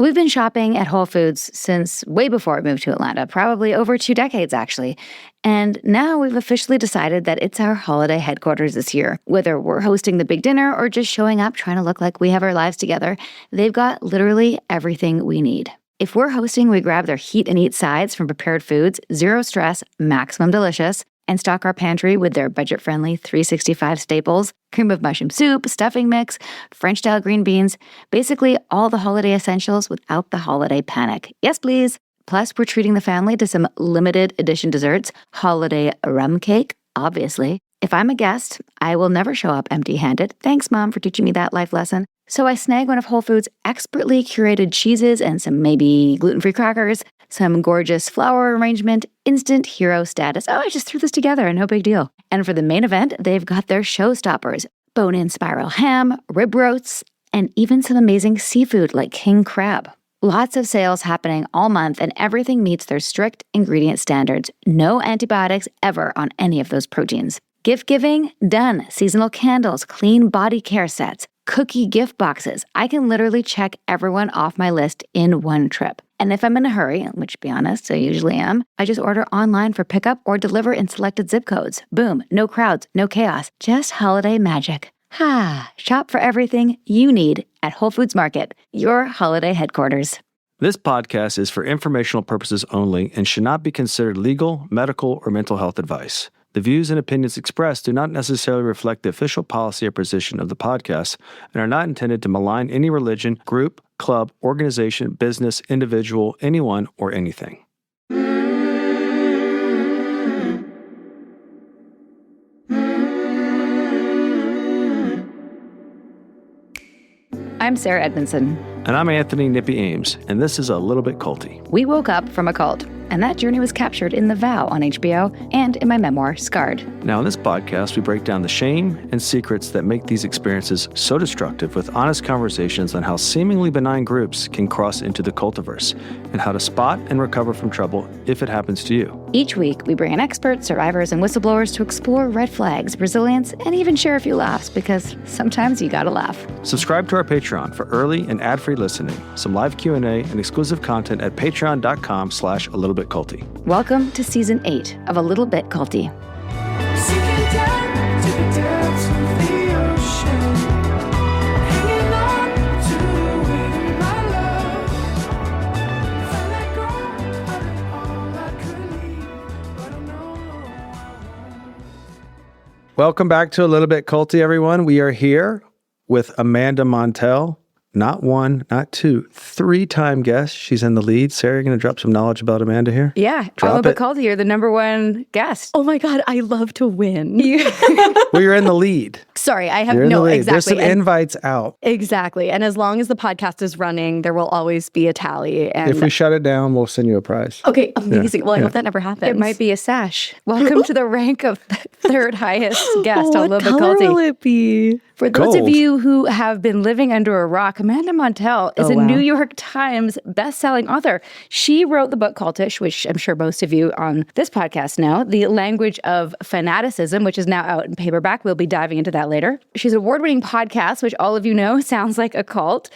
We've been shopping at Whole Foods since way before I moved to Atlanta, probably over 2 decades actually. And now we've officially decided that it's our holiday headquarters this year. Whether we're hosting the big dinner or just showing up trying to look like we have our lives together, they've got literally everything we need. If we're hosting, we grab their heat and eat sides from prepared foods, zero stress, maximum delicious, and stock our pantry with their budget-friendly 365 staples, cream of mushroom soup, stuffing mix, French-style green beans, basically all the holiday essentials without the holiday panic. Yes, please. Plus, we're treating the family to some limited edition desserts, holiday rum cake, obviously. If I'm a guest, I will never show up empty-handed. Thanks, Mom, for teaching me that life lesson. So I snag one of Whole Foods' expertly curated cheeses and some maybe gluten-free crackers, some gorgeous flower arrangement, instant hero status. Oh, I just threw this together, no big deal. And for the main event, they've got their showstoppers, bone-in spiral ham, rib roasts, and even some amazing seafood like king crab. Lots of sales happening all month, and everything meets their strict ingredient standards. No antibiotics ever on any of those proteins. Gift giving? Done. Seasonal candles, clean body care sets, cookie gift boxes. I can literally check everyone off my list in one trip. And if I'm in a hurry, which to be honest, I usually am, I just order online for pickup or deliver in selected zip codes. Boom, no crowds, no chaos, just holiday magic. Shop for everything you need at Whole Foods Market, your holiday headquarters. This podcast is for informational purposes only and should not be considered legal, medical, or mental health advice. The views and opinions expressed do not necessarily reflect the official policy or position of the podcast and are not intended to malign any religion, group, club, organization, business, individual, anyone, or anything. I'm Sarah Edmondson. And I'm Anthony Nippy Ames, and this is A Little Bit Culty. We woke up from a cult, and that journey was captured in The Vow on HBO and in my memoir, Scarred. Now, in this podcast, we break down the shame and secrets that make these experiences so destructive with honest conversations on how seemingly benign groups can cross into the cultiverse and how to spot and recover from trouble if it happens to you. Each week, we bring in experts, survivors, and whistleblowers to explore red flags, resilience, and even share a few laughs, because sometimes you gotta laugh. Subscribe to our Patreon for early and ad-free listening, some live Q&A, and exclusive content at patreon.com/alittleBitCulty. Welcome to Season 8 of A Little Bit Culty. Welcome back to A Little Bit Culty, everyone. We are here with Amanda Montell. Not one, not two, 3-time guest. She's in the lead. Sarah, you're going to drop some knowledge about Amanda here? Yeah. A Little Bit Culty, you're the number one guest. Oh my God, I love to win. Well, you're in the lead. Sorry, I have no, exactly. There's some and invites out. Exactly. And as long as the podcast is running, there will always be a tally. And if we shut it down, we'll send you a prize. Okay, amazing. Yeah. Well, I hope that never happens. It might be a sash. Welcome to the rank of third highest guest on A Little Bit Culty. What color will it be? For those of you who have been living under a rock, Amanda Montell is a New York Times best-selling author. She wrote the book Cultish, which I'm sure most of you on this podcast know, The Language of Fanaticism, which is now out in paperback. We'll be diving into that later. She's an award-winning podcast, which all of you know sounds like a cult.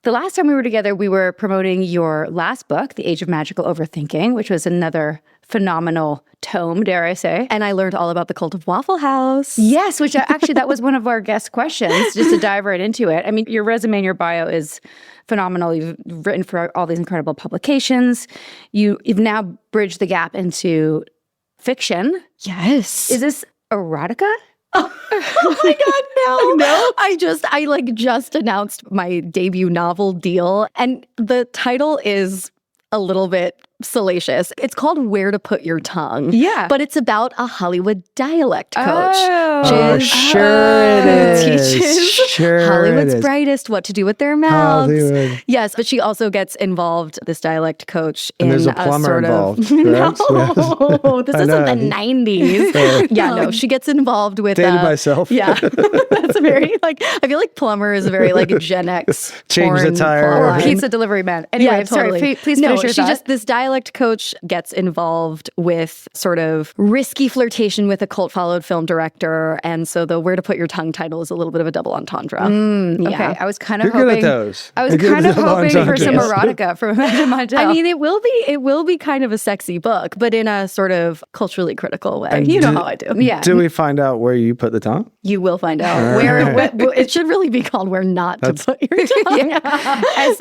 The last time we were together, we were promoting your last book, The Age of Magical Overthinking, which was another phenomenal tome, dare I say. And I learned all about the cult of Waffle House. Yes, which actually that was one of our guest questions, just to dive right into it. I mean, your resume and your bio is phenomenal. You've written for all these incredible publications. You've now bridged the gap into fiction. Yes. Is this erotica? Oh my God, no. No? I just announced my debut novel, Deal. And the title is a little bit salacious. It's called Where to Put Your Tongue. Yeah. But it's about a Hollywood dialect coach. Sure it is. Teaches Hollywood's brightest what to do with their mouths. Hollywood. Yes, but she also gets involved, this dialect coach, and in there's a plumber sort involved. Of... No, this isn't the 90s. Yeah, no, she gets involved with... Dated myself. Yeah. That's a very, I feel like plumber is a very, Gen X change the tire. Or pizza delivery man. Anyway, yeah, totally. sorry, please finish your thought. This dialect dialect coach gets involved with sort of risky flirtation with a cult-followed film director. And so the Where to Put Your Tongue title is a little bit of a double entendre. Okay, I was kind of You're hoping. good at those. I was You're good kind at of the hoping for entendres. some erotica from Montell. I mean, it will be kind of a sexy book, but in a sort of culturally critical way. And You know do- how I do. Yeah. Do we find out where you put the tongue? You will find out it should really be called Where Not to Put Your Tongue.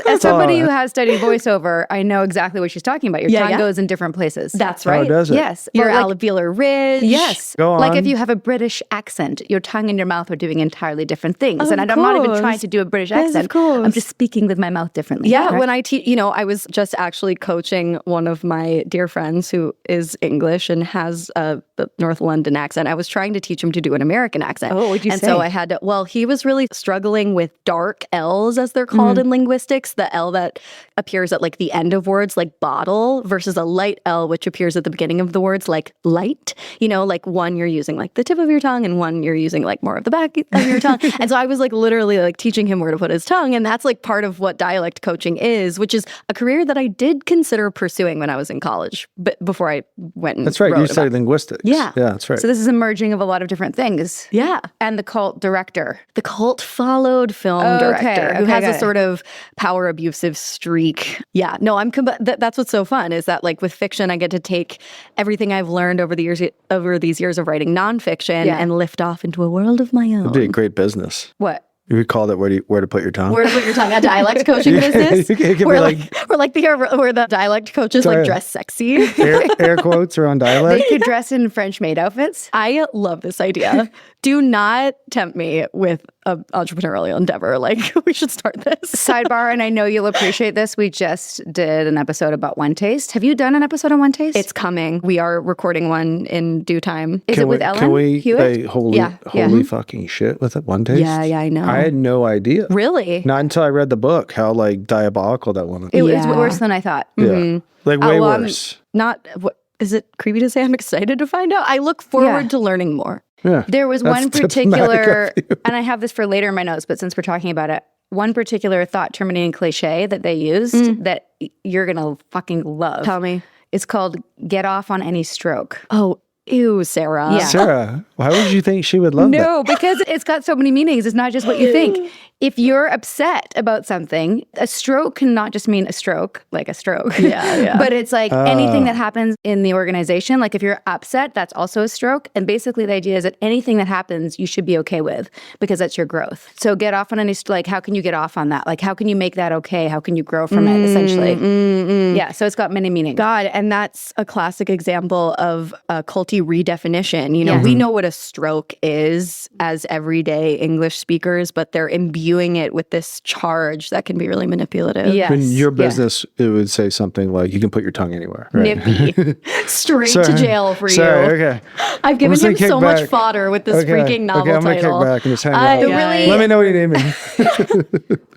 As somebody who has studied voiceover, I know exactly what she's talking about. Your Yeah, tongue yeah. goes in different places. That's Oh, right. does it? Yes. Your Or like- alveolar ridge. Yes. Go Like on. if you have a British accent, your tongue and your mouth are doing entirely different things. Of And I'm not even course. trying to do a British Yes, of accent. course. I'm just speaking with my mouth differently. Yeah, right? when I teach, I was just actually coaching one of my dear friends who is English and has a North London accent. I was trying to teach him to do an American accent. Oh, what'd you and say? so I had to, he was really struggling with dark L's, as they're called in linguistics, the L that appears at like the end of words like bottle versus a light L, which appears at the beginning of the words like light. Like one you're using like the tip of your tongue and one you're using like more of the back of your tongue. And so I was like literally like teaching him where to put his tongue. And that's like part of what dialect coaching is, which is a career that I did consider pursuing when I was in college, but before I went and That's right. wrote You about studied linguistics. Yeah. Yeah, that's right. So this is a merging of a lot of different things. Yeah. And the cult director. The cult followed film director who has a sort of power abusive streak. Yeah, no, that's what's so fun is that like with fiction, I get to take everything I've learned over these years of writing nonfiction and lift off into a world of my own. It'd be a great business. What? You would call that where to put your tongue? Where to put your tongue? A dialect coaching business? It could be where like- where the dialect coaches like dress sexy. air quotes are on dialect. They could dress in French maid outfits. I love this idea. Do not tempt me with an entrepreneurial endeavor. Like, we should start this. Sidebar, and I know you'll appreciate this. We just did an episode about OneTaste. Have you done an episode on OneTaste? It's coming. We are recording one in due time. Is it with Ellen Can we Hewitt? say holy fucking shit with it? OneTaste? Yeah, I know. I had no idea. Really? Not until I read the book how like diabolical that one is. It was Yeah. worse than I thought. Yeah. Like way well, worse. Not what is it creepy to say? I'm excited to find out. I look forward to learning more. Yeah. There was That's one diplomatic particular, of you. and I have this for later in my notes, but since we're talking about it, one particular thought-terminating cliché that they used that you're going to fucking love. Tell me. It's called get off on any stroke. Oh, ew, Sarah. Yeah. Sarah, why would you think she would love that? No, because it's got so many meanings. It's not just what you think. If you're upset about something, a stroke can not just mean a stroke, like a stroke. Yeah. But it's like anything that happens in the organization. Like if you're upset, that's also a stroke. And basically the idea is that anything that happens, you should be okay with because that's your growth. So get off on any, like how can you get off on that? Like how can you make that okay? How can you grow from it essentially? Yeah, so it's got many meanings. God, and that's a classic example of a culty redefinition. Yes. We know what a stroke is as everyday English speakers, but they're imbuing it with this charge that can be really manipulative. Yes. In your Yeah. business, it would say something like, you can put your tongue anywhere. Right? Nippy. Straight Sorry. to jail for Sorry, you. okay. I've given gonna him kick so much back. fodder with this freaking novel okay, I'm title. gonna kick back and just hang I- out. Really- Let me know what you name me.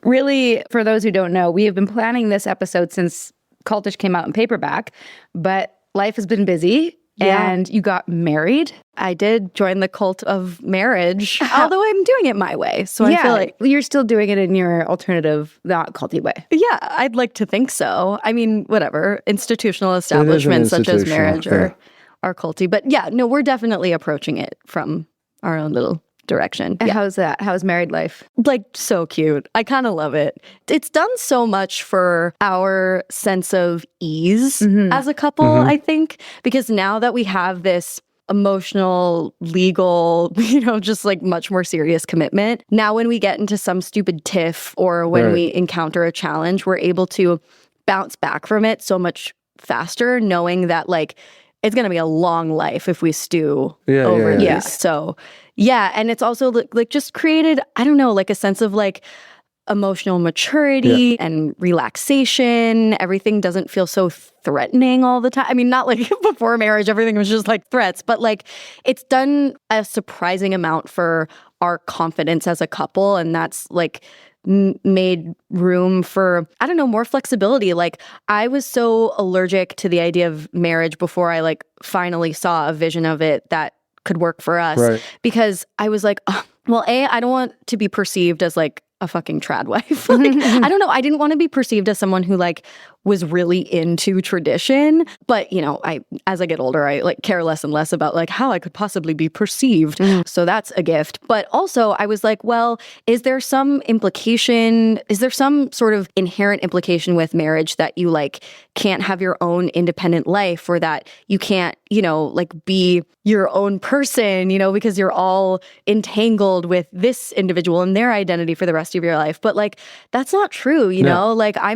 Really, for those who don't know, we have been planning this episode since Cultish came out in paperback, but life has been busy and you got married. I did join the cult of marriage, although I'm doing it my way. So I feel like, you're still doing it in your alternative, not culty way. yeah, I'd like to think so. I mean, whatever, institutional establishments such as institutional, marriage are culty. But yeah, no, we're definitely approaching it from our own little direction. And Yeah. how's that? How's married life? Like, so cute. I kind of love it. It's done so much for our sense of ease as a couple, I think, because now that we have this emotional, legal, just like much more serious commitment. Now, when we get into some stupid tiff or when we encounter a challenge, we're able to bounce back from it so much faster, knowing that like it's going to be a long life if we stew over these. Yeah. So, yeah. And it's also like just created, I don't know, like a sense of like emotional maturity and relaxation. Everything doesn't feel so threatening all the time. I mean, not like before marriage, everything was just like threats, but like it's done a surprising amount for our confidence as a couple. And that's like made room for, I don't know, more flexibility. Like I was so allergic to the idea of marriage before I like finally saw a vision of it that could work for us, because I was like, oh, well, I don't want to be perceived as like a fucking trad wife. Like, I don't know. I didn't want to be perceived as someone who like was really into tradition. But, you know, as I get older, I like care less and less about like how I could possibly be perceived. So that's a gift. But also I was like, well, is there some implication? Is there some sort of inherent implication with marriage that you like can't have your own independent life, or that you can't, you know, like be your own person, you know, because you're all entangled with this individual and their identity for the rest of your life. But like, that's not true, you know, like I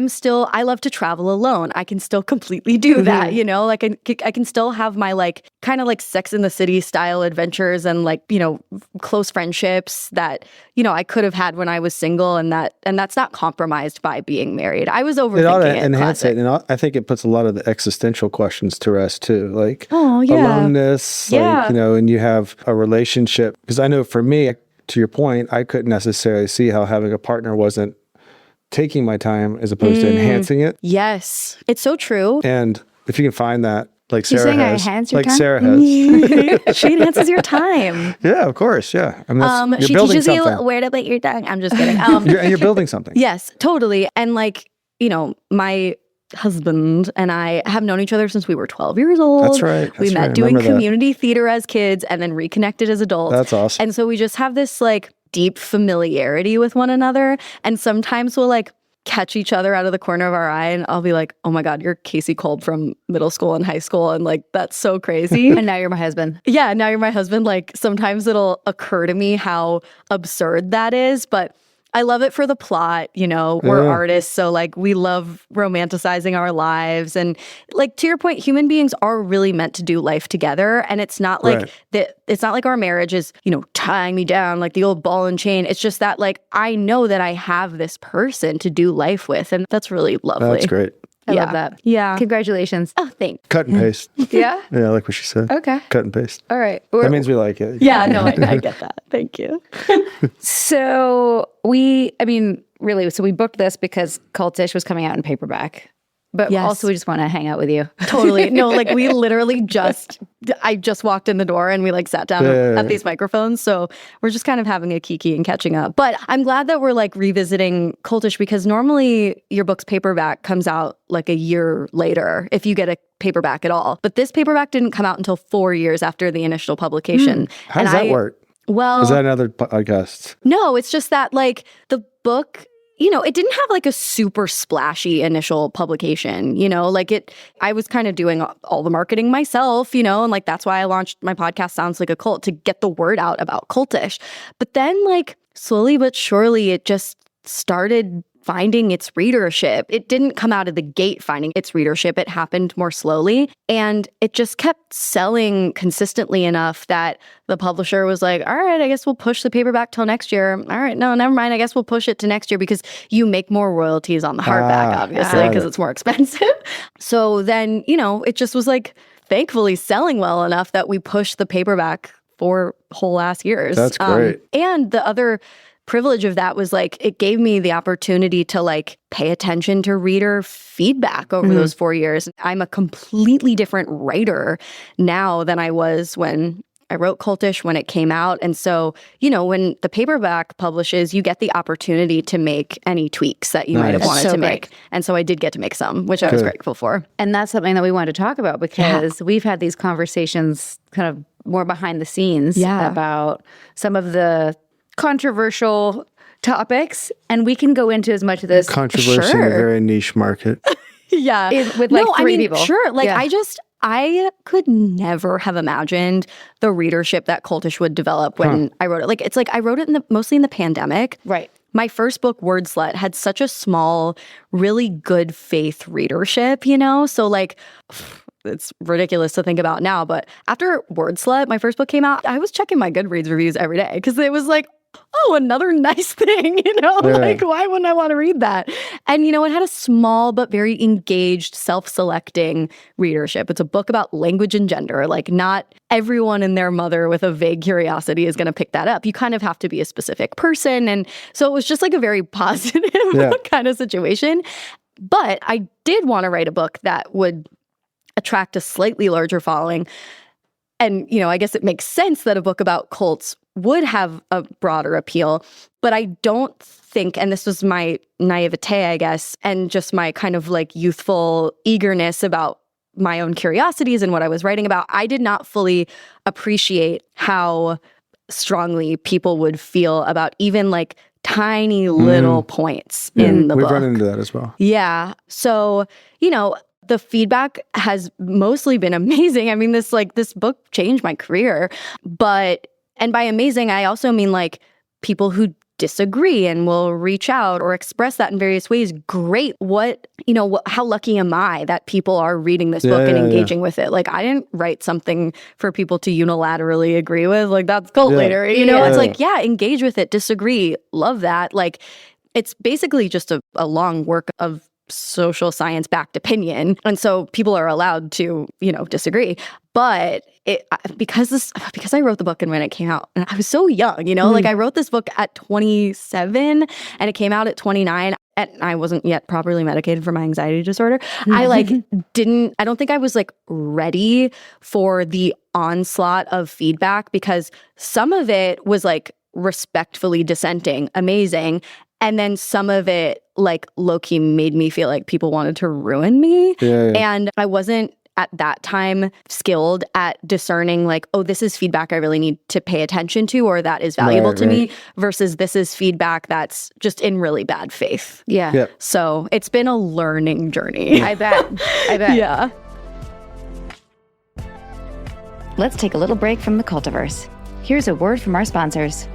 love to travel alone. I can still completely do that, you know, like I can still have my like kind of like Sex in the City style adventures and like, you know, close friendships that, you know, I could have had when I was single, and that's not compromised by being married. I was overthinking it. Ought to enhance it. And I think it puts a lot of the existential questions to rest too, like aloneness, like, you know, and you have a relationship. Because I know for me, to your point, I couldn't necessarily see how having a partner wasn't taking my time as opposed to enhancing it. Yes, it's so true. And if you can find that, like You're Sarah saying has, I enhance your like time? Sarah has. She enhances your time. Yeah, of course. Yeah. I mean, you're She building teaches something. you where to put your tongue. I'm just kidding. You're building something. Yes, totally. And like, you know, my husband and I have known each other since we were 12 years old. That's right. We met doing community theater as kids and then reconnected as adults. That's awesome. And so we just have this like deep familiarity with one another. And sometimes we'll like catch each other out of the corner of our eye, and I'll be like, oh my God, you're Casey Kolb from middle school and high school. And like, that's so crazy. And now you're my husband. Yeah, now you're my husband. Like sometimes it'll occur to me how absurd that is, but I love it for the plot. You know, we're artists, so like we love romanticizing our lives. And like to your point, human beings are really meant to do life together. And it's not like that. It's not like our marriage is, you know, tying me down like the old ball and chain. It's just that like I know that I have this person to do life with, and that's really lovely. That's great. I love that. Yeah. Congratulations. Oh, thanks. Cut and paste. Yeah? Yeah, I like what she said. Okay. Cut and paste. All right. That means we like it. Yeah, no, I get that. Thank you. So we booked this because Cultish was coming out in paperback. But also we just want to hang out with you. Totally. No, like we literally I just walked in the door and we like sat down at these microphones. So we're just kind of having a kiki and catching up. But I'm glad that we're like revisiting Cultish, because normally your book's paperback comes out like a year later if you get a paperback at all. But this paperback didn't come out until 4 years after the initial publication. How does that work? Well, is that another podcast? No, it's just that like the book, you know, it didn't have like a super splashy initial publication, you know, like I was kind of doing all the marketing myself, you know, and like that's why I launched my podcast Sounds Like a Cult, to get the word out about Cultish. But then like slowly but surely it just started finding its readership. It didn't come out of the gate finding its readership. It happened more slowly. And it just kept selling consistently enough that the publisher was like, all right, I guess we'll push the paperback till next year. All right, no, never mind. I guess we'll push it to next year, because you make more royalties on the hardback, obviously, because it's more expensive. So then, you know, it just was like, thankfully selling well enough that we pushed the paperback for whole ass years. That's great. And the other privilege of that was like, it gave me the opportunity to like pay attention to reader feedback over those 4 years. I'm a completely different writer now than I was when I wrote Cultish, when it came out. And so, you know, when the paperback publishes, you get the opportunity to make any tweaks that you might have wanted to make. And so I did get to make some, which I was grateful for. And that's something that we wanted to talk about, because we've had these conversations kind of more behind the scenes about some of the controversial topics, and we can go into as much of this. Controversy in a very niche market. With like three people. Sure. Like I could never have imagined the readership that Cultish would develop when I wrote it. Like, it's like I wrote it mostly in the pandemic. Right. My first book, Word Slut, had such a small, really good faith readership, you know? So like, it's ridiculous to think about now, but after Word Slut, my first book came out, I was checking my Goodreads reviews every day, because it was like, oh, another nice thing, you know? Like, why wouldn't I want to read that? And, you know, it had a small but very engaged, self-selecting readership. It's a book about language and gender. Like, not everyone and their mother with a vague curiosity is going to pick that up. You kind of have to be a specific person. And so it was just like a very positive kind of situation. But I did want to write a book that would attract a slightly larger following. And, you know, I guess it makes sense that a book about cults would have a broader appeal. But I don't think, and this was my naivete, I guess, and just my kind of like youthful eagerness about my own curiosities and what I was writing about, I did not fully appreciate how strongly people would feel about even like tiny little points in the book. We've run into that as well. Yeah. So, the feedback has mostly been amazing. I mean, this book changed my career. And by amazing, I also mean like people who disagree and will reach out or express that in various ways. Great. How lucky am I that people are reading this book and engaging with it? Like, I didn't write something for people to unilaterally agree with. Like, that's cult later. It's like, engage with it, disagree, love that. Like, it's basically just a long work of social science backed opinion. And so people are allowed to, disagree. But because I wrote the book and when it came out, and I was so young, like I wrote this book at 27 and it came out at 29. And I wasn't yet properly medicated for my anxiety disorder. I don't think I was like ready for the onslaught of feedback, because some of it was like respectfully dissenting, amazing. And then some of it like low-key made me feel like people wanted to ruin me. And I wasn't at that time skilled at discerning like, oh, this is feedback I really need to pay attention to, or that is valuable to me, versus this is feedback that's just in really bad faith. Yeah. So it's been a learning journey. I bet. Yeah. Let's take a little break from the Cultiverse. Here's a word from our sponsors.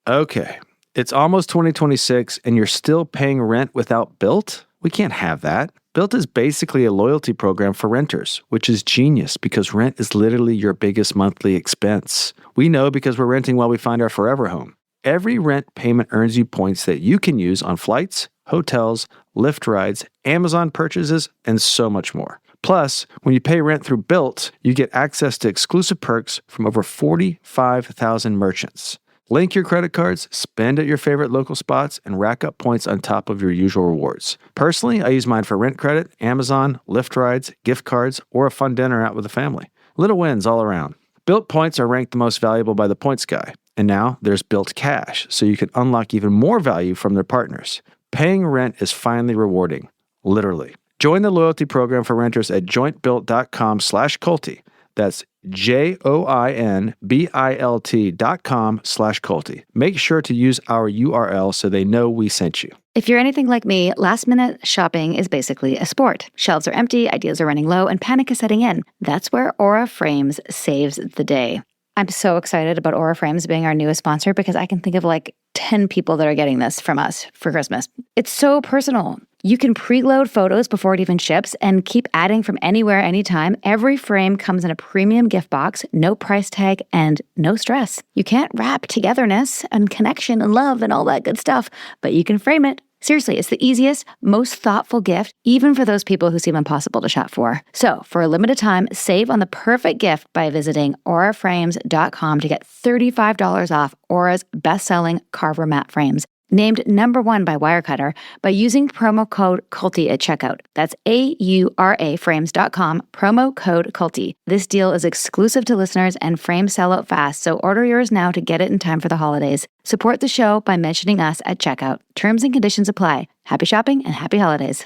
Okay, it's almost 2026 and you're still paying rent without Built? We can't have that. Built is basically a loyalty program for renters, which is genius because rent is literally your biggest monthly expense. We know because we're renting while we find our forever home. Every rent payment earns you points that you can use on flights, hotels, Lyft rides, Amazon purchases, and so much more. Plus, when you pay rent through Built, you get access to exclusive perks from over 45,000 merchants. Link your credit cards, spend at your favorite local spots, and rack up points on top of your usual rewards. Personally, I use mine for rent credit, Amazon, Lyft rides, gift cards, or a fun dinner out with the family. Little wins all around. Built points are ranked the most valuable by the Points Guy. And now there's Built Cash, so you can unlock even more value from their partners. Paying rent is finally rewarding. Literally. Join the loyalty program for renters at jointbuilt.com/culty. That's joinbilt.com/culty. Make sure to use our URL so they know we sent you. If you're anything like me, last-minute shopping is basically a sport. Shelves are empty, ideas are running low, and panic is setting in. That's where Aura Frames saves the day. I'm so excited about Aura Frames being our newest sponsor because I can think of like 10 people that are getting this from us for Christmas. It's so personal. You can preload photos before it even ships and keep adding from anywhere, anytime. Every frame comes in a premium gift box, no price tag, and no stress. You can't wrap togetherness and connection and love and all that good stuff, but you can frame it. Seriously, it's the easiest, most thoughtful gift, even for those people who seem impossible to shop for. So, for a limited time, save on the perfect gift by visiting auraframes.com to get $35 off Aura's best-selling Carver matte frames. Named #1 by Wirecutter by using promo code culty at checkout. That's auraframes.com, promo code culty. This deal is exclusive to listeners and frames sell out fast, so order yours now to get it in time for the holidays. Support the show by mentioning us at checkout. Terms and conditions apply. Happy shopping and happy holidays.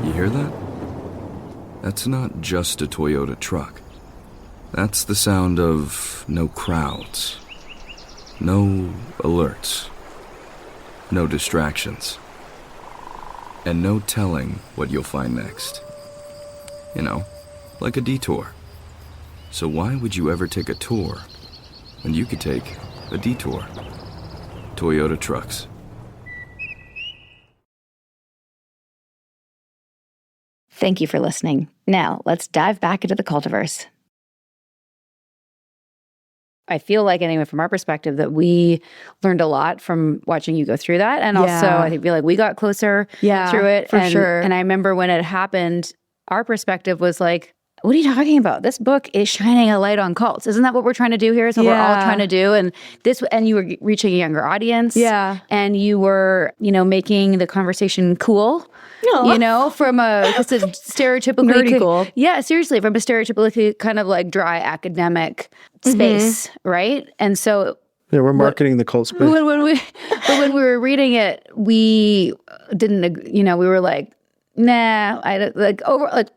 You hear that? That's not just a Toyota truck. That's the sound of no crowds. No alerts, no distractions, and no telling what you'll find next. You know, like a detour. So why would you ever take a tour when you could take a detour? Toyota trucks. Thank you for listening. Now, let's dive back into the Cultiverse. I feel like, anyway, from our perspective, that we learned a lot from watching you go through that. And also, I feel like we got closer through it. For sure. And I remember when it happened, our perspective was like, what are you talking about? This book is shining a light on cults. Isn't that what we're trying to do here? Is what we're all trying to do. And you were reaching a younger audience. Yeah. And you were, making the conversation cool. You know, from a stereotypically Nerdy cool. Yeah, seriously, from a stereotypically kind of like dry academic space, right? And so Yeah, we're marketing the cult space. when we were reading it, we didn't, we were like, nah.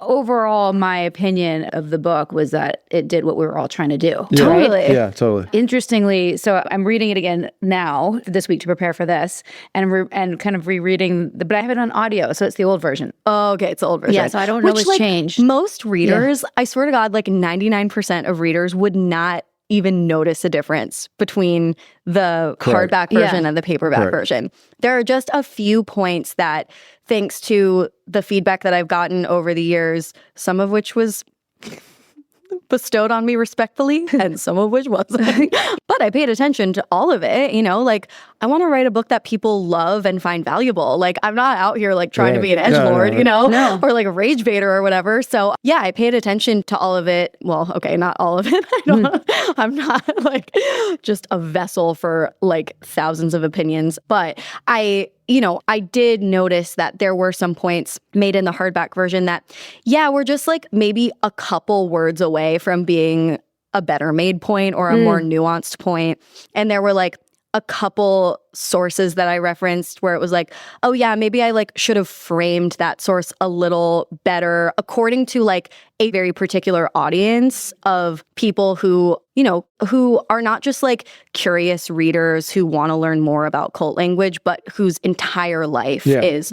Overall, my opinion of the book was that it did what we were all trying to do. Yeah. Totally. Yeah, totally. Interestingly, so I'm reading it again now this week to prepare for this, and kind of rereading. But I have it on audio, so it's the old version. Oh, okay, it's the old version. Yeah, so I don't know what's changed. Most readers, I swear to God, like 99% of readers would not even notice a difference between the Correct. hardback version and the paperback version. There are just a few points that, thanks to the feedback that I've gotten over the years, some of which was bestowed on me respectfully and some of which wasn't. But I paid attention to all of it, like I want to write a book that people love and find valuable. Like I'm not out here like trying to be an edgelord, No. or like a rage baiter or whatever. So yeah, I paid attention to all of it. Well, okay, not all of it. I'm not like just a vessel for like thousands of opinions, but I did notice that there were some points made in the hardback version that, we're just like maybe a couple words away from being a better made point or a more nuanced point. And there were like a couple sources that I referenced where it was like, oh yeah, maybe I like should have framed that source a little better according to like a very particular audience of people who are not just like curious readers who want to learn more about cult language, but whose entire life is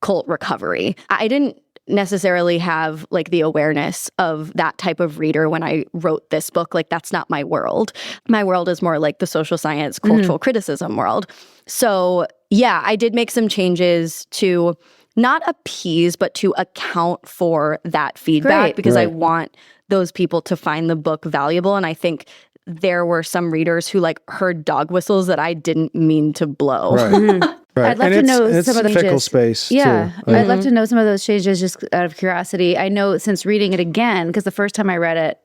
cult recovery. I didn't necessarily have like the awareness of that type of reader when I wrote this book. Like that's not my world. My world is more like the social science, cultural criticism world. So yeah, I did make some changes to not appease, but to account for that feedback because I want those people to find the book valuable. And I think there were some readers who like heard dog whistles that I didn't mean to blow. Right. Right. I'd love to know some of the fickle changes. Space too. I'd love to know some of those changes just out of curiosity. I know since reading it again, because the first time I read it,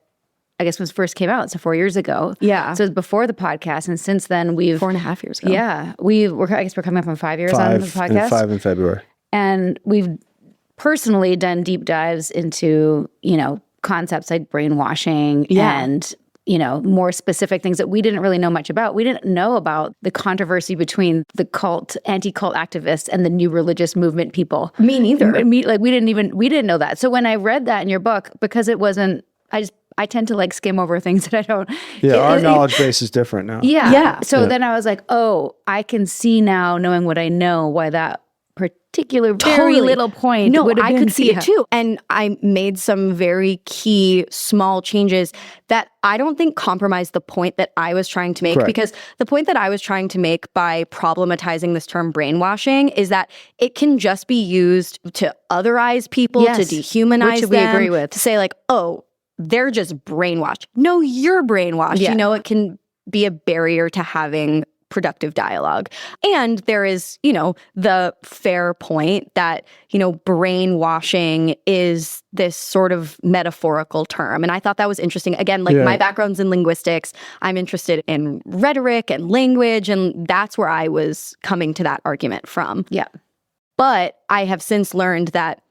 I guess when it first came out, so 4 years ago. Yeah. So it was before the podcast, and since then we've 4.5 years ago. Yeah, I guess we're coming up on 5 years on the podcast. And 5 in February. And we've personally done deep dives into concepts like brainwashing and more specific things that we didn't really know much about. We didn't know about the controversy between the anti-cult activists and the new religious movement people. Me neither. We didn't know that. So when I read that in your book, because it wasn't, I tend to like skim over things that I don't. Yeah, our knowledge base is different now. Yeah. So then I was like, oh, I can see now, knowing what I know, why that particular very little point. No, I could see it too. And I made some very key small changes that I don't think compromised the point that I was trying to make. Because the point that I was trying to make by problematizing this term brainwashing is that it can just be used to otherize people, to dehumanize them. Which we agree with. To say like, oh, they're just brainwashed. No, you're brainwashed. Yeah. It can be a barrier to having productive dialogue. And there is, the fair point that, brainwashing is this sort of metaphorical term. And I thought that was interesting. Again, like my background's in linguistics. I'm interested in rhetoric and language, and that's where I was coming to that argument from. Yeah. But I have since learned that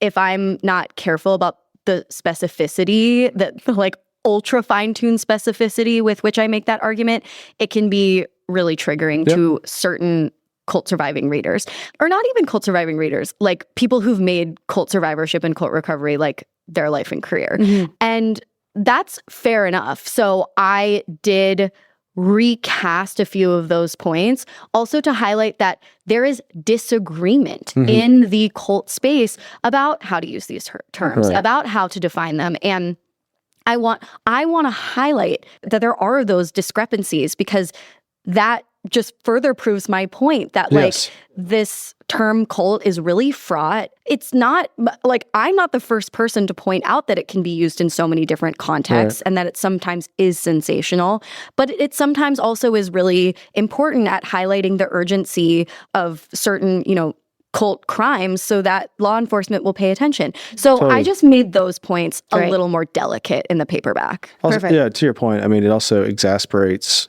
if I'm not careful about the specificity, the like ultra fine-tuned specificity with which I make that argument, it can be really triggering to certain cult surviving readers, or not even cult surviving readers, like people who've made cult survivorship and cult recovery like their life and career. And that's fair enough. So I did recast a few of those points, also to highlight that there is disagreement in the cult space about how to use these terms, about how to define them. And I want to highlight that there are those discrepancies, because that just further proves my point that like this term cult is really fraught. It's not like, I'm not the first person to point out that it can be used in so many different contexts and that it sometimes is sensational, but it sometimes also is really important at highlighting the urgency of certain, cult crimes so that law enforcement will pay attention. So I just made those points a little more delicate in the paperback. Also, to your point, I mean, it also exasperates,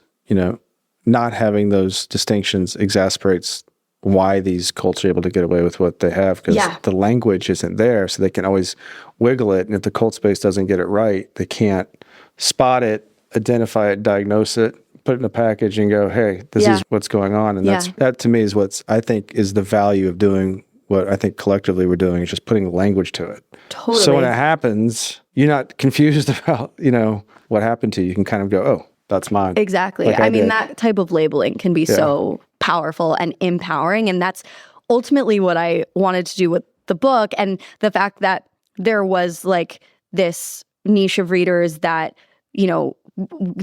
not having those distinctions exasperates why these cults are able to get away with what they have, because the language isn't there, so they can always wiggle it. And if the cult space doesn't get it right, they can't spot it, identify it, diagnose it, put it in a package and go, hey, this is what's going on. And that to me is what's, I think, is the value of doing what I think collectively we're doing, is just putting language to it. Totally. So when it happens, you're not confused about, what happened to you. You can kind of go, oh, that's mine. Exactly. Like I mean, that type of labeling can be so powerful and empowering. And that's ultimately what I wanted to do with the book. And the fact that there was like this niche of readers that,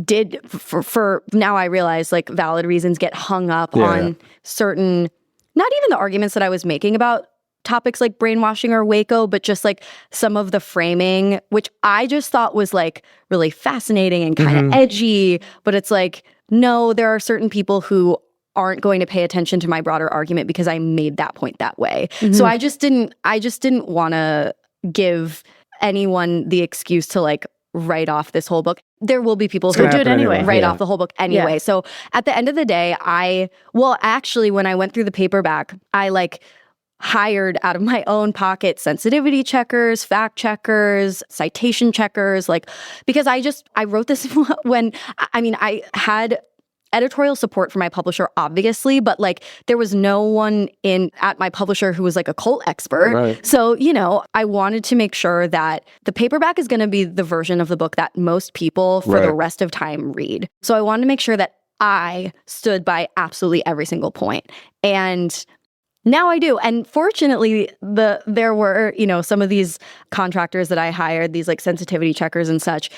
did for now I realize like valid reasons get hung up on certain, not even the arguments that I was making about topics like brainwashing or Waco, but just like some of the framing, which I just thought was like really fascinating and kind of edgy. But it's like, no, there are certain people who aren't going to pay attention to my broader argument because I made that point that way. So I just didn't want to give anyone the excuse to like write off this whole book. There will be people who do it anyway, write off the whole book anyway. Yeah. So at the end of the day, actually, when I went through the paperback, I like hired out of my own pocket sensitivity checkers, fact checkers, citation checkers, like, because I wrote this when, I had editorial support from my publisher, obviously, but like there was no one at my publisher who was like a cult expert. Right. So, I wanted to make sure that the paperback is going to be the version of the book that most people for the rest of time read. So I wanted to make sure that I stood by absolutely every single point. And now I do. And fortunately, there were, some of these contractors that I hired, these like sensitivity checkers and such,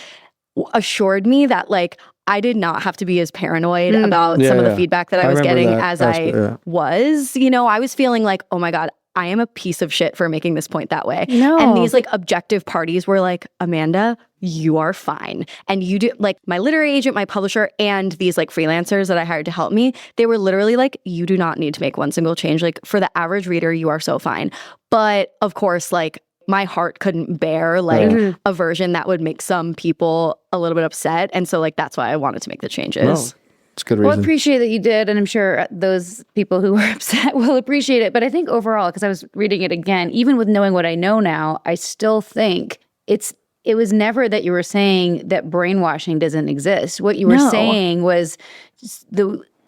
assured me that like I did not have to be as paranoid about some of the feedback that I was getting as I was. I was feeling like, oh my God, I am a piece of shit for making this point that way. No. And these like objective parties were like, Amanda, you are fine. And you do, like my literary agent, my publisher, and these like freelancers that I hired to help me, they were literally like, you do not need to make one single change. Like for the average reader, you are so fine. But of course, like my heart couldn't bear like a version that would make some people a little bit upset. And so like, that's why I wanted to make the changes. No. It's good reason. Well, I appreciate that you did, and I'm sure those people who were upset will appreciate it. But I think overall, because I was reading it again, even with knowing what I know now, I still think it was never that you were saying that brainwashing doesn't exist. What you were saying was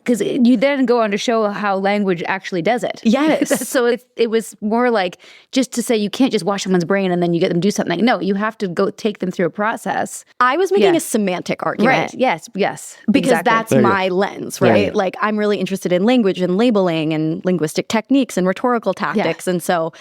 because you then go on to show how language actually does it. Yes. So it was more like just to say you can't just wash someone's brain and then you get them to do something. No, you have to go take them through a process. I was making a semantic argument. Right. Yes. Because that's my lens, right? Yeah. Like I'm really interested in language and labeling and linguistic techniques and rhetorical tactics. Yeah. And so,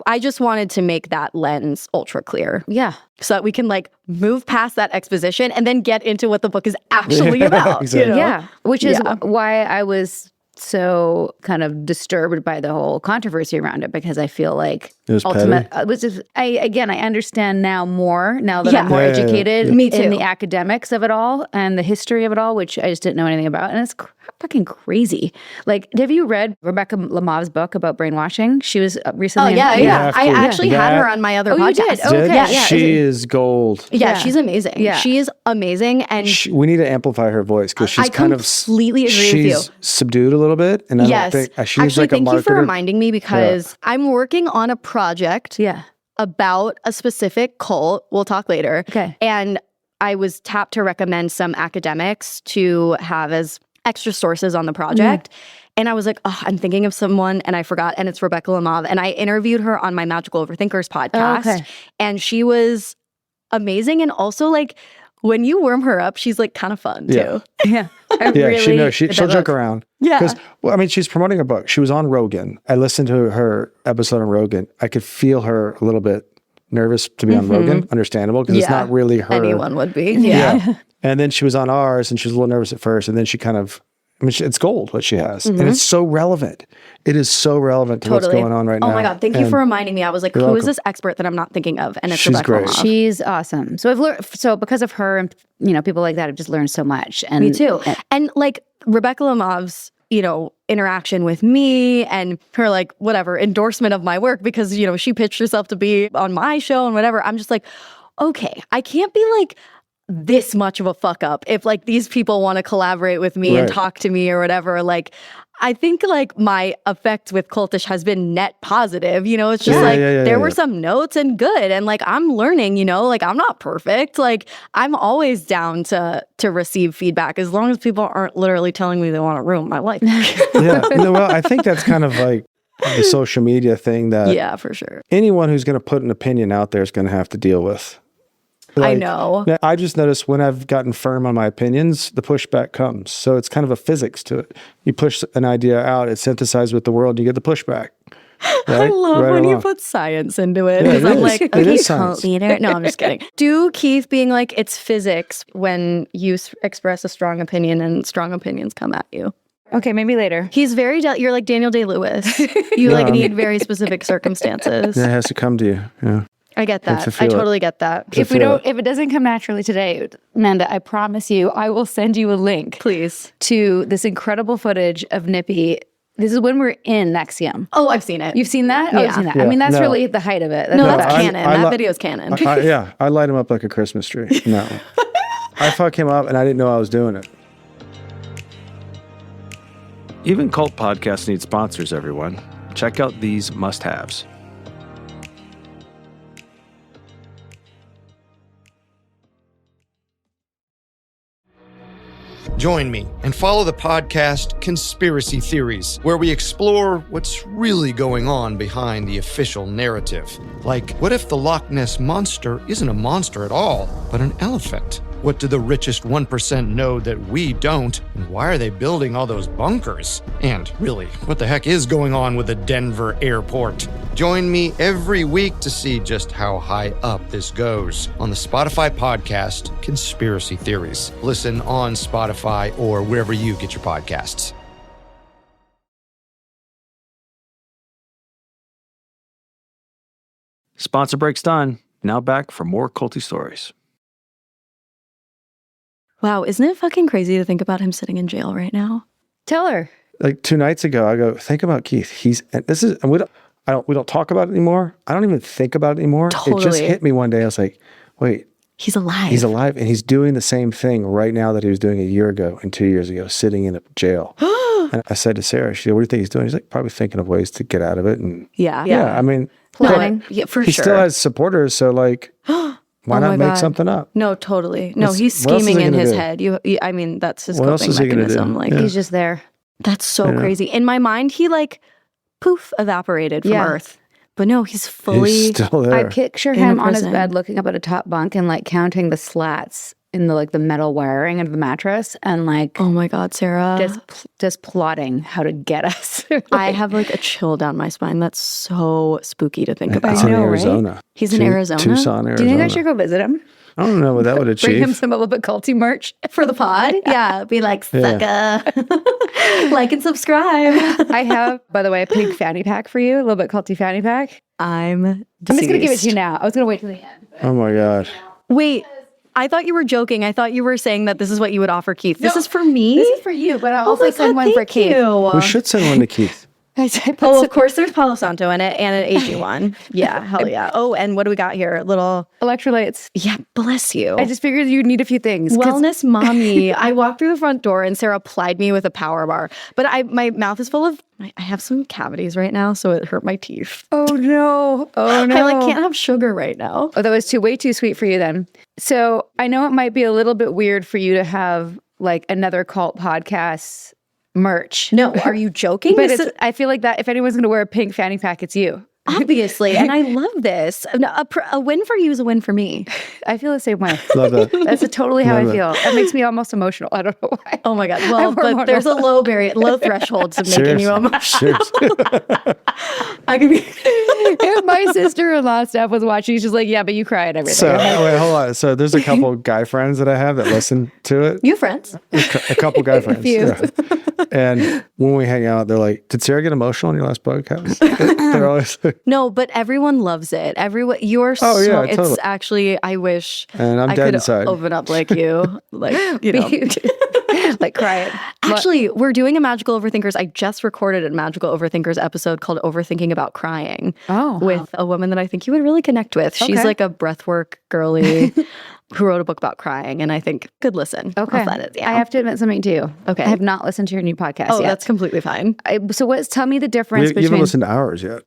I just wanted to make that lens ultra clear. Yeah. So that we can like move past that exposition and then get into what the book is actually about. Exactly. Yeah. Which is why I was so kind of disturbed by the whole controversy around it, because I feel like it was I understand now that I'm more educated Me too. in the academics of it all and the history of it all, which I just didn't know anything about. And it's fucking crazy. Like, have you read Rebecca Lamav's book about brainwashing? She was recently. I actually had her on my other podcast. You did? Okay. Yeah. She is gold. Yeah, she's amazing. Yeah. She is amazing. And we need to amplify her voice because she's completely agree with you. She's subdued a little bit. And I don't think she's actually, like a marketer. Thank you for reminding me, because I'm working on a project about a specific cult. We'll talk later. Okay. And I was tapped to recommend some academics to have as extra sources on the project. And I was like, I'm thinking of someone, and I forgot, and it's Rebecca Lamav. And I interviewed her on my Magical Overthinkers podcast. And she was amazing. And also, like, when you warm her up, she's like kind of fun too. Yeah. She'll joke around. Yeah. Because, she's promoting a book. She was on Rogan. I listened to her episode on Rogan. I could feel her a little bit nervous to be on Rogan. Understandable, because it's not really her. Anyone would be. Yeah. And then she was on ours, and she was a little nervous at first. And then she kind of, it's gold what she has. And it's so relevant. It is so relevant to what's going on right now. Oh my God. Thank you for reminding me. I was like, who is this expert that I'm not thinking of? And it's She's Rebecca great. Lamav. She's awesome. So I've learned, because of her and, people like that, I've just learned so much. And me too. And like Rebecca Lamav's, interaction with me and her like whatever endorsement of my work, because, she pitched herself to be on my show and whatever. I'm just like, okay, I can't be like this much of a fuck up if like these people want to collaborate with me and talk to me or whatever. Like, I think like my effect with Cultish has been net positive. You know, it's just there were some notes and good. And like, I'm learning, you know, like I'm not perfect. Like I'm always down to receive feedback as long as people aren't literally telling me they want to ruin my life. Well, I think that's kind of like the social media thing that yeah, for sure. anyone who's going to put an opinion out there is going to have to deal with. I know. I just noticed when I've gotten firm on my opinions, the pushback comes. So it's kind of a physics to it. You push an idea out, it's synthesized with the world, and you get the pushback. Right? I love when you put science into it. Because I'm like, okay, cult leader. No, I'm just kidding. Do Keith being like, it's physics when you express a strong opinion and strong opinions come at you? Okay, maybe later. He's very, you're like Daniel Day-Lewis. You need very specific circumstances. It has to come to you. Yeah. I get that. I totally get that. If it doesn't come naturally today, Amanda, I promise you, I will send you a link. Please. To this incredible footage of Nippy. This is when we're in Nexium. Oh, I've seen it. You've seen that? Yeah. Oh, I've seen that. Yeah. I mean, that's really the height of it. That's canon. That video's canon. I light him up like a Christmas tree. No. I fuck him up and I didn't know I was doing it. Even cult podcasts need sponsors, everyone. Check out these must-haves. Join me and follow the podcast Conspiracy Theories, where we explore what's really going on behind the official narrative. Like, what if the Loch Ness Monster isn't a monster at all, but an elephant? What do the richest 1% know that we don't? And why are they building all those bunkers? And really, what the heck is going on with the Denver airport? Join me every week to see just how high up this goes on the Spotify podcast, Conspiracy Theories. Listen on Spotify or wherever you get your podcasts. Sponsor break's done. Now back for more culty stories. Wow, isn't it fucking crazy to think about him sitting in jail right now? Tell her. Like 2 nights ago, I go, think about Keith. We don't talk about it anymore. I don't even think about it anymore. Totally. It just hit me one day. I was like, wait. He's alive. He's alive, and he's doing the same thing right now that he was doing a year ago and 2 years ago, sitting in a jail. And I said to Sarah, she said, what do you think he's doing? He's like, probably thinking of ways to get out of it. And yeah. I mean, planning. Yeah, for he sure. still has supporters, so like, why not make something up? No, totally. No, he's scheming in his head. I mean, that's his coping mechanism. Like, he's just there. That's so crazy. In my mind, he like poof evaporated from Earth. But no, he's still there. I picture him on his bed looking up at a top bunk and like counting the slats in the metal wiring of the mattress and like, oh my God, Sarah, just plotting how to get us. I have like a chill down my spine. That's so spooky to think about. It's in Arizona. Right? He's in Arizona. Tucson, Arizona. Do you think I should go visit him? I don't know what that would achieve. Bring him some a little bit culty merch for the pod. Yeah, be like, sucker. Like and subscribe. I have, by the way, a pink fanny pack for you. A little bit culty fanny pack. I'm just going to give it to you now. I was going to wait till the end. Oh my God. Wait. I thought you were joking. I thought you were saying that this is what you would offer Keith. This is for me? This is for you, but I'll also send one for Keith. We should send one to Keith. Of course, there's Palo Santo in it and an AG one. Yeah, hell yeah. Oh, and what do we got here? Little electrolytes. Yeah, bless you. I just figured you'd need a few things. Wellness mommy. I walked through the front door and Sarah plied me with a power bar. But my mouth is full of, I have some cavities right now, so it hurt my teeth. Oh no. Oh no. I can't have sugar right now. Oh, that was way too sweet for you then. So I know it might be a little bit weird for you to have like another cult podcast merch. No, are you joking? But I feel like that if anyone's going to wear a pink fanny pack, it's you. Obviously. And I love this. A win for you is a win for me. I feel the same way. Love that. That's totally how I feel. That makes me almost emotional. I don't know why. Oh my God. Well, but there's a low threshold to making you emotional. I could be. If my sister-in-law Steph was watching, she's like, yeah, but you cry at everything. So, wait, hold on. So there's a couple guy friends that I have that listen to it. You have friends? A couple guy friends. Yeah. And when we hang out, they're like, did Sarah get emotional in your last podcast? They're always like, no, but everyone loves it. You're totally. It's actually, I wish and I could inside. Open up like you. Like, you know. Like cry it. Actually, we're doing a Magical Overthinkers. I just recorded a Magical Overthinkers episode called Overthinking About Crying with a woman that I think you would really connect with. She's like a breathwork girly. who wrote a book about crying, and I think good listen. Okay. I'll find it, yeah. I have to admit something to you. Okay. I have not listened to your new podcast yet. That's completely fine. Tell me the difference You haven't between... listened to ours yet.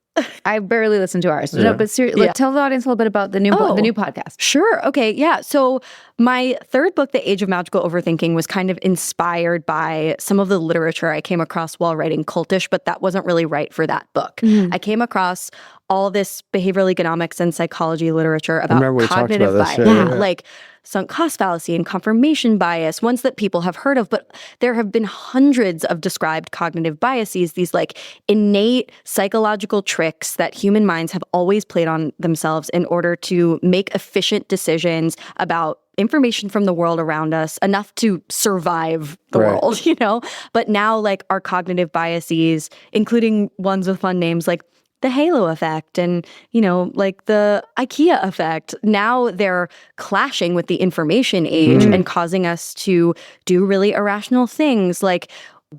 I barely listened to ours. Yeah. No, but seriously, tell the audience a little bit about the new podcast. Sure. Okay. Yeah. So my third book, The Age of Magical Overthinking, was kind of inspired by some of the literature I came across while writing Cultish, but that wasn't really right for that book. I came across all this behavioral economics and psychology literature about cognitive bias. Like sunk cost fallacy and confirmation bias, ones that people have heard of, but there have been hundreds of described cognitive biases, these like innate psychological tricks that human minds have always played on themselves in order to make efficient decisions about information from the world around us, enough to survive the world, you know? But now, like, our cognitive biases, including ones with fun names like the halo effect and, you know, like the IKEA effect, now they're clashing with the information age and causing us to do really irrational things like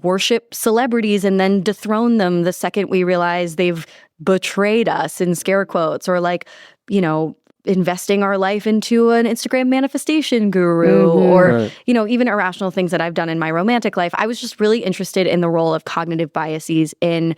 worship celebrities and then dethrone them the second we realize they've betrayed us, in scare quotes, or like, you know, investing our life into an Instagram manifestation guru or, you know, even irrational things that I've done in my romantic life. I was just really interested in the role of cognitive biases in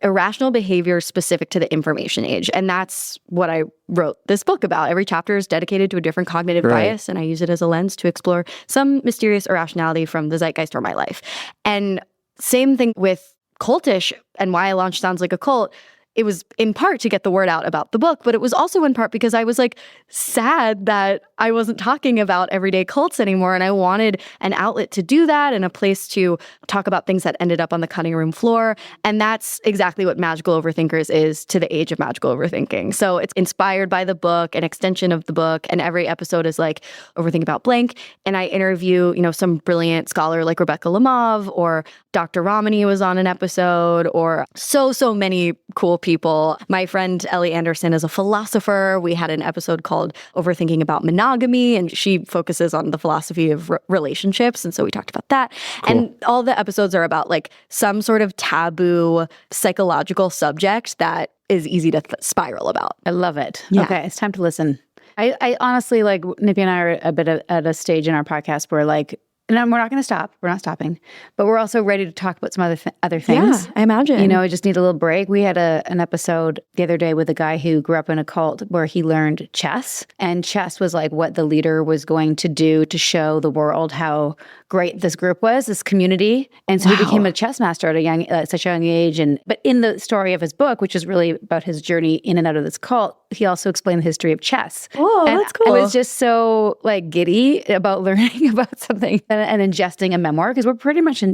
irrational behavior specific to the information age. And that's what I wrote this book about. Every chapter is dedicated to a different cognitive bias, and I use it as a lens to explore some mysterious irrationality from the zeitgeist or my life. And same thing with Cultish and why I launched Sounds Like a Cult. It was in part to get the word out about the book, but it was also in part because I was like sad that I wasn't talking about everyday cults anymore. And I wanted an outlet to do that and a place to talk about things that ended up on the cutting room floor. And that's exactly what Magical Overthinkers is to the age of magical overthinking. So it's inspired by the book, an extension of the book. And every episode is like overthink about blank. And I interview, you know, some brilliant scholar like Rebecca Lamov, or Dr. Romani was on an episode, or so many cool people. My friend Ellie Anderson is a philosopher. We had an episode called Overthinking About Monogamy, and she focuses on the philosophy of relationships. And so we talked about that. Cool. And all the episodes are about like some sort of taboo psychological subject that is easy to spiral about. I love it. Yeah. Okay, it's time to listen. I honestly, like, Nippy and I are a bit at a stage in our podcast where, like, and we're not going to stop. We're not stopping. But we're also ready to talk about some other things. Yeah, I imagine. You know, we just need a little break. We had an episode the other day with a guy who grew up in a cult where he learned chess. And chess was like what the leader was going to do to show the world how great this group was, this community. And so he became a chess master at such a young age. But in the story of his book, which is really about his journey in and out of this cult, he also explained the history of chess. Oh, and that's cool. I was just so like giddy about learning about something and ingesting a memoir, because we're pretty much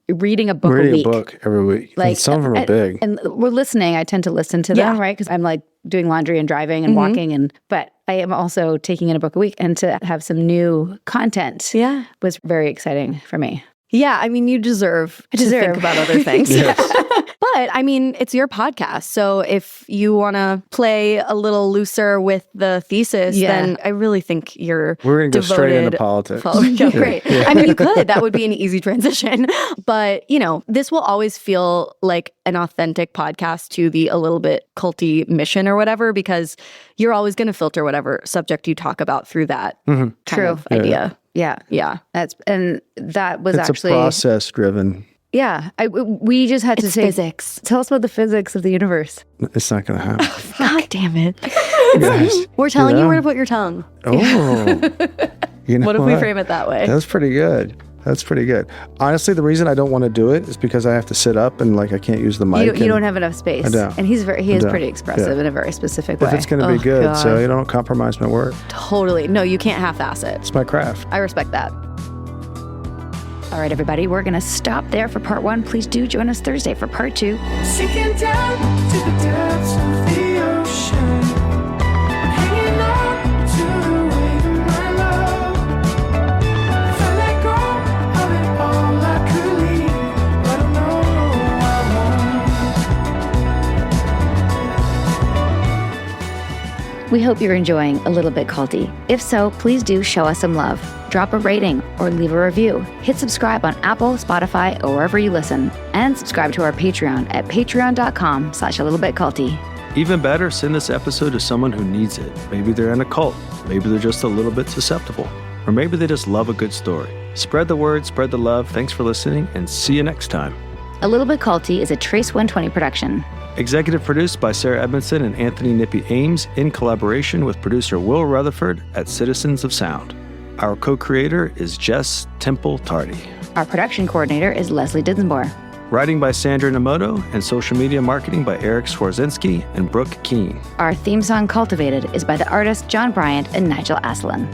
reading a book a week. Reading a book every week. Like, and some of them are big. And we're listening. I tend to listen to them, right? Because I'm like doing laundry and driving and walking. But I am also taking in a book a week. And to have some new content was very exciting for me. Yeah, I mean, you deserve to think about other things. But, I mean, it's your podcast. So if you want to play a little looser with the thesis, then I really think we're going to go straight into politics. Great. Yeah. I mean, you could. That would be an easy transition. But, you know, this will always feel like an authentic podcast to the a little bit culty mission or whatever, because you're always going to filter whatever subject you talk about through that kind of idea. Yeah. That was it's actually a process driven. Yeah. We just had to say physics. Tell us about the physics of the universe. It's not going to happen. God damn it. Guys, we're telling you where to put your tongue. Oh. What if we frame it that way? That's pretty good. That's pretty good. Honestly, the reason I don't want to do it is because I have to sit up and like I can't use the mic. You don't have enough space. I don't. And he is pretty expressive in a very specific way. If it's going to be good, so you don't compromise my work. Totally. No, you can't half-ass it. It's my craft. I respect that. All right, everybody, we're going to stop there for part 1. Please do join us Thursday for part 2. Sinking down to the depths of the ocean, hanging on to the wave of my love. If I let go of it all, I could leave, but I know I won't. We hope you're enjoying A Little Bit Culty. If so, please do show us some love. Drop a rating or leave a review. Hit subscribe on Apple, Spotify, or wherever you listen. And subscribe to our Patreon at patreon.com/alittlebitculty. Even better, send this episode to someone who needs it. Maybe they're in a cult. Maybe they're just a little bit susceptible. Or maybe they just love a good story. Spread the word, spread the love. Thanks for listening, and see you next time. A Little Bit Culty is a Trace 120 production. Executive produced by Sarah Edmondson and Anthony Nippy Ames in collaboration with producer Will Retherford at Citizens of Sound. Our co-creator is Jess Tardy. Our production coordinator is Lesli Dinsmore. Writing by Sandra Nomoto and social media marketing by Eric Swarzinski and Brooke Keene. Our theme song, Cultivated, is by the artists John Bryant and Nigel Aslan.